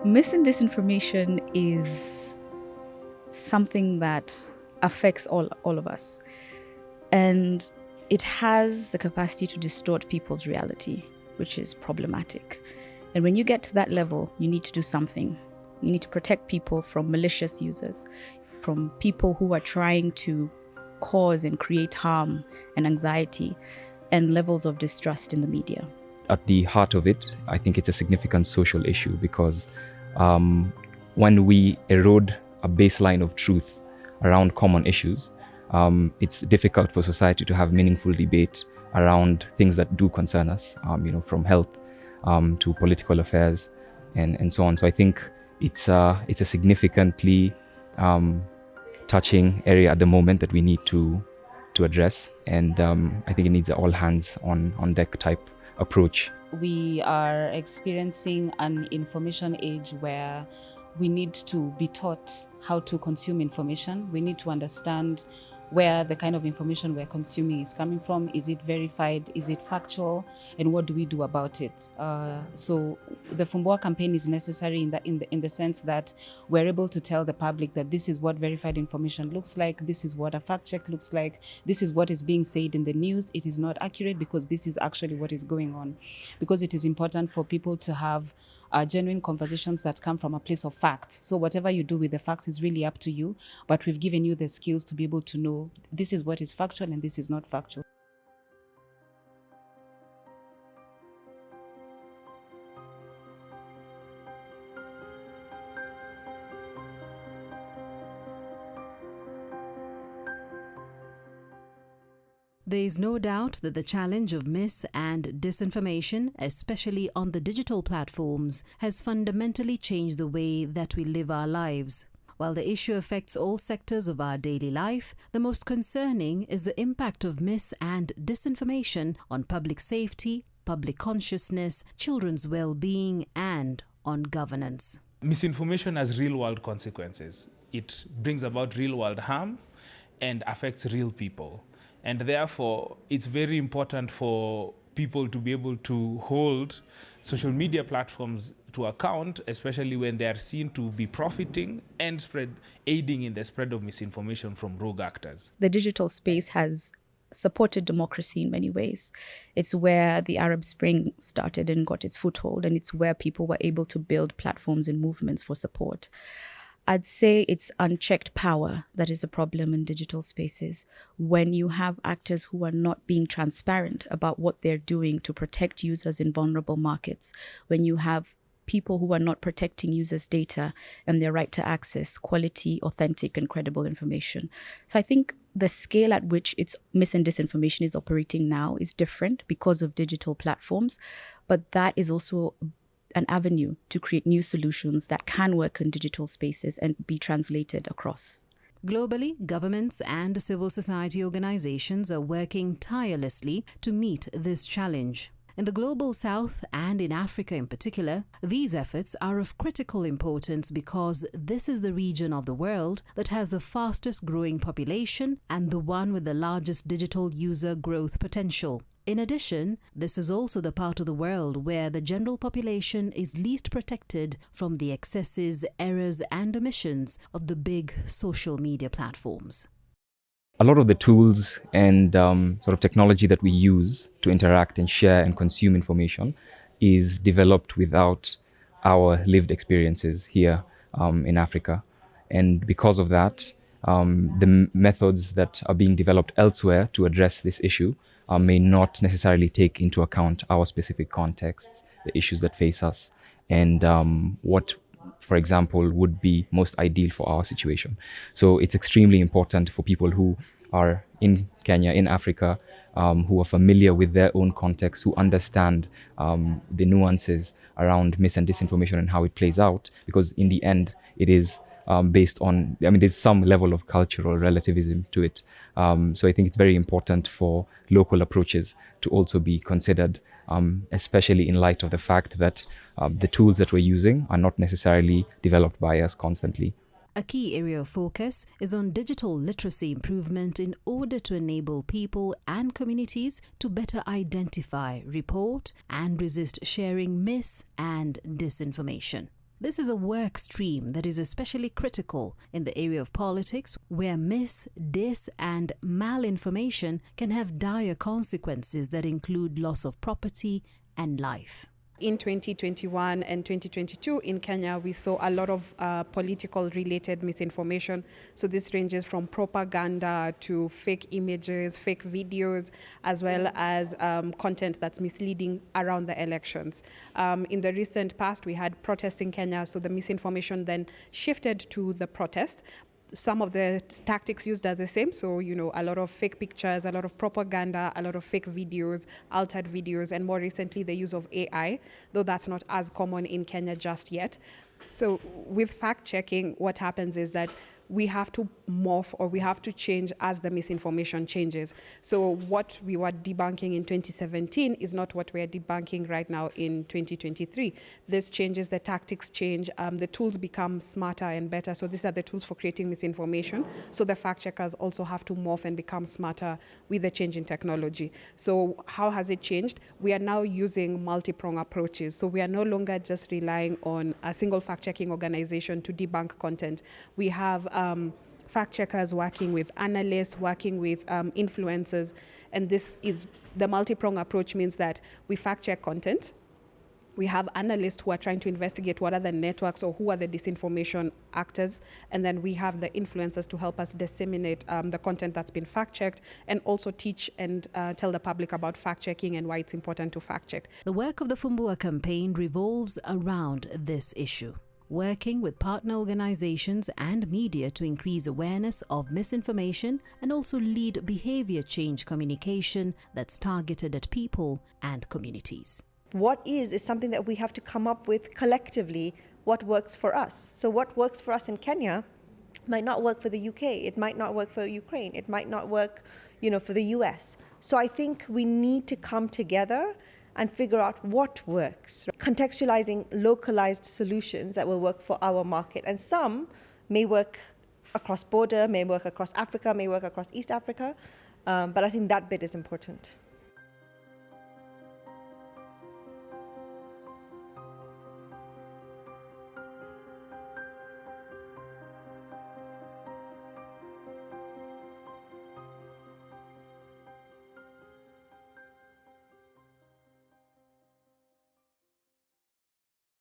Mis and disinformation is something that affects all of us. And it has the capacity to distort people's reality, which is problematic. And when you get to that level, you need to do something. You need to protect people from malicious users, from people who are trying to cause and create harm and anxiety and levels of distrust in the media. At the heart of it, I think it's a significant social issue because when we erode a baseline of truth around common issues, it's difficult for society to have meaningful debate around things that do concern us, from health to political affairs and so on. So I think it's a significantly touching area at the moment that we need to address, and I think it needs an all hands on deck type approach. We are experiencing an information age where we need to be taught how to consume information. We need to understand where the kind of information we're consuming is coming from. Is it verified? Is it factual? And what do we do about it? So the Fumboa campaign is necessary in the sense that we're able to tell the public that this is what verified information looks like. This is what a fact check looks like. This is what is being said in the news. It is not accurate because this is actually what is going on. Because it is important for people to have genuine conversations that come from a place of facts. So whatever you do with the facts is really up to you, but we've given you the skills to be able to know this is what is factual and this is not factual. There is no doubt that the challenge of mis- and disinformation, especially on the digital platforms, has fundamentally changed the way that we live our lives. While the issue affects all sectors of our daily life, the most concerning is the impact of mis- and disinformation on public safety, public consciousness, children's well-being, and on governance. Misinformation has real-world consequences. It brings about real-world harm and affects real people. And therefore, it's very important for people to be able to hold social media platforms to account, especially when they are seen to be profiting and aiding in the spread of misinformation from rogue actors. The digital space has supported democracy in many ways. It's where the Arab Spring started and got its foothold, and it's where people were able to build platforms and movements for support. I'd say it's unchecked power that is a problem in digital spaces. When you have actors who are not being transparent about what they're doing to protect users in vulnerable markets, when you have people who are not protecting users' data and their right to access quality, authentic, and credible information. So I think the scale at which it's mis- and disinformation is operating now is different because of digital platforms, but that is also an avenue to create new solutions that can work in digital spaces and be translated across. Globally, governments and civil society organizations are working tirelessly to meet this challenge. In the Global South and in Africa in particular, these efforts are of critical importance because this is the region of the world that has the fastest growing population and the one with the largest digital user growth potential. In addition, this is also the part of the world where the general population is least protected from the excesses, errors, and omissions of the big social media platforms. A lot of the tools and sort of technology that we use to interact and share and consume information is developed without our lived experiences here in Africa. And because of that, the methods that are being developed elsewhere to address this issue may not necessarily take into account our specific contexts, the issues that face us, and what, for example, would be most ideal for our situation. So it's extremely important for people who are in Kenya, in Africa, who are familiar with their own context, who understand the nuances around mis- and disinformation and how it plays out, because in the end, it is based on, there's some level of cultural relativism to it. So I think it's very important for local approaches to also be considered, especially in light of the fact that the tools that we're using are not necessarily developed by us constantly. A key area of focus is on digital literacy improvement in order to enable people and communities to better identify, report, and resist sharing mis- and disinformation. This is a work stream that is especially critical in the area of politics, where mis, dis, and malinformation can have dire consequences that include loss of property and life. In 2021 and 2022 in Kenya, we saw a lot of political related misinformation. So this ranges from propaganda to fake images, fake videos, as well as content that's misleading around the elections. In the recent past, we had protests in Kenya, so the misinformation then shifted to the protest. Some of the tactics used are the same. So, a lot of fake pictures, a lot of propaganda, a lot of fake videos, altered videos, and more recently, the use of AI, though that's not as common in Kenya just yet. So with fact checking, what happens is that we have to morph, or we have to change as the misinformation changes. So what we were debunking in 2017 is not what we are debunking right now in 2023. This changes, the tactics change, the tools become smarter and better. So these are the tools for creating misinformation. So the fact checkers also have to morph and become smarter with the change in technology. So how has it changed? We are now using multi-pronged approaches. So we are no longer just relying on a single fact-checking organization to debunk content. We have fact checkers working with analysts, working with influencers, and this is the multi-pronged approach. Means that we fact check content. We have analysts who are trying to investigate what are the networks or who are the disinformation actors, and then we have the influencers to help us disseminate the content that's been fact checked, and also teach and tell the public about fact checking and why it's important to fact check. The work of the Fumbua campaign revolves around this issue, working with partner organizations and media to increase awareness of misinformation and also lead behavior change communication that's targeted at people and communities. What is something that we have to come up with collectively, what works for us. So what works for us in Kenya might not work for the UK, it might not work for Ukraine, it might not work, for the US. So I think we need to come together and figure out what works, contextualizing localized solutions that will work for our market. And some may work across border, may work across Africa, may work across East Africa, but I think that bit is important.